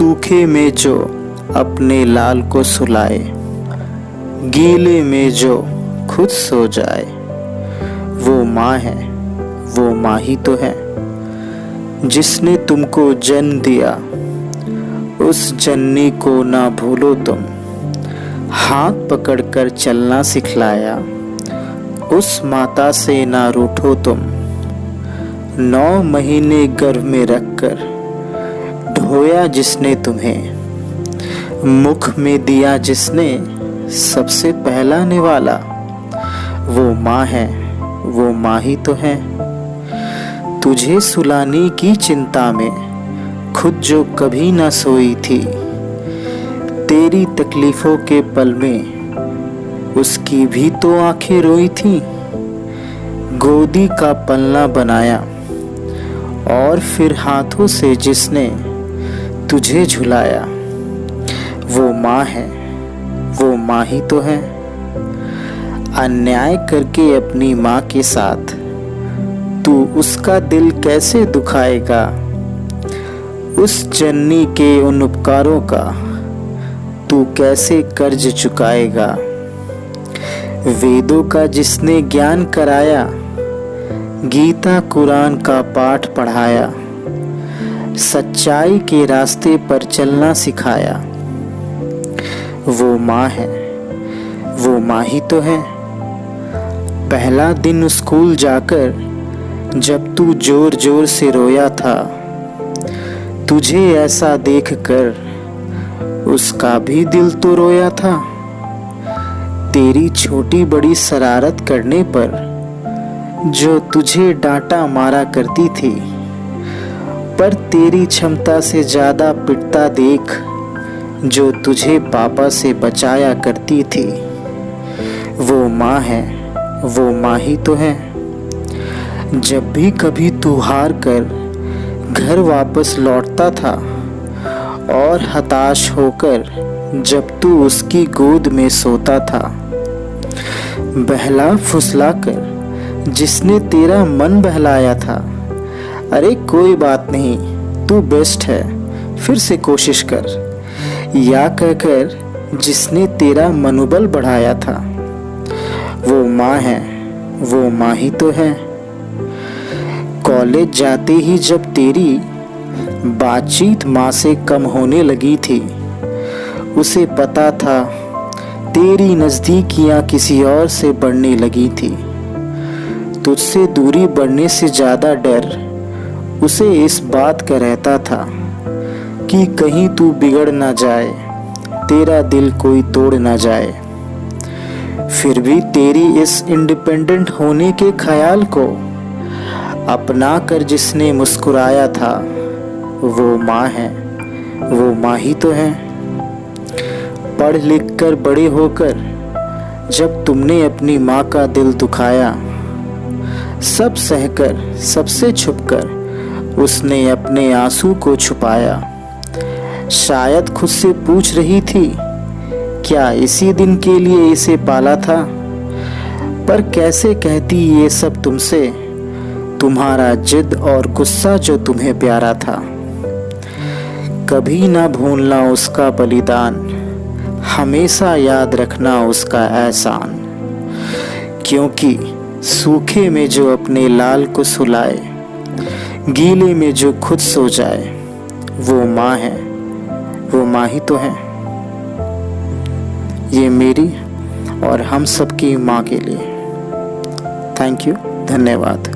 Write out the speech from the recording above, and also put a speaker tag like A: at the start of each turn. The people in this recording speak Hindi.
A: सूखे में जो अपने लाल को सुलाए, गीले में जो खुद सो जाए, वो माँ है, वो माँ ही तो है जिसने तुमको जन्म दिया। उस जननी को ना भूलो तुम, हाथ पकड़कर चलना सिखलाया। उस माता से ना रूठो तुम, 9 महीने गर्भ में रखकर ढोया जिसने तुम्हें, मुख में दिया जिसने सबसे पहला निवाला। वो माँ है, वो माँ ही तो है। तुझे सुलाने की चिंता में खुद जो कभी ना सोई थी, तेरी तकलीफों के पल में उसकी भी तो आंखें रोई थी। गोदी का पलना बनाया और फिर हाथों से जिसने तुझे झुलाया। वो माँ है, वो माँ ही तो है। अन्याय करके अपनी माँ के साथ तू उसका दिल कैसे दुखाएगा। उस जननी के उन उपकारों का तू कैसे कर्ज चुकाएगा। वेदों का जिसने ज्ञान कराया, गीता कुरान का पाठ पढ़ाया, सच्चाई के रास्ते पर चलना सिखाया। वो माँ है, वो माँ ही तो है। पहला दिन स्कूल जाकर जब तू जोर जोर से रोया था, तुझे ऐसा देखकर उसका भी दिल तो रोया था। तेरी छोटी बड़ी शरारत करने पर जो तुझे डांटा मारा करती थी, पर तेरी क्षमता से ज्यादा पिटता देख जो तुझे पापा से बचाया करती थी। वो माँ है, वो माँ ही तो है। जब भी कभी तू हार कर घर वापस लौटता था और हताश होकर जब तू उसकी गोद में सोता था, बहला फुसला कर जिसने तेरा मन बहलाया था। अरे कोई बात नहीं, तू बेस्ट है, फिर से कोशिश कर, या कहकर जिसने तेरा मनोबल बढ़ाया था। वो माँ है, वो माँ ही तो है। कॉलेज जाते ही जब तेरी बातचीत माँ से कम होने लगी थी, उसे पता था तेरी नज़दीकियाँ किसी और से बढ़ने लगी थी। तुझसे दूरी बढ़ने से ज़्यादा डर उसे इस बात का रहता था कि कहीं तू बिगड़ ना जाए, तेरा दिल कोई तोड़ ना जाए। फिर भी तेरी इस इंडिपेंडेंट होने के ख्याल को अपना कर जिसने मुस्कुराया था, वो माँ है, वो माँ ही तो है। पढ़ लिख कर बड़े होकर जब तुमने अपनी माँ का दिल दुखाया, सब सहकर सबसे छुपकर उसने अपने आंसू को छुपाया। शायद खुद से पूछ रही थी, क्या इसी दिन के लिए इसे पाला था। पर कैसे कहती ये सब तुमसे, तुम्हारा जिद और गुस्सा जो तुम्हें प्यारा था। कभी ना भूलना उसका बलिदान, हमेशा याद रखना उसका एहसान। क्योंकि सूखे में जो अपने लाल को सुलाए, गीले में जो खुद सो जाए, वो माँ है, वो माँ ही तो है। ये मेरी और हम सबकी माँ के लिए। थैंक यू, धन्यवाद।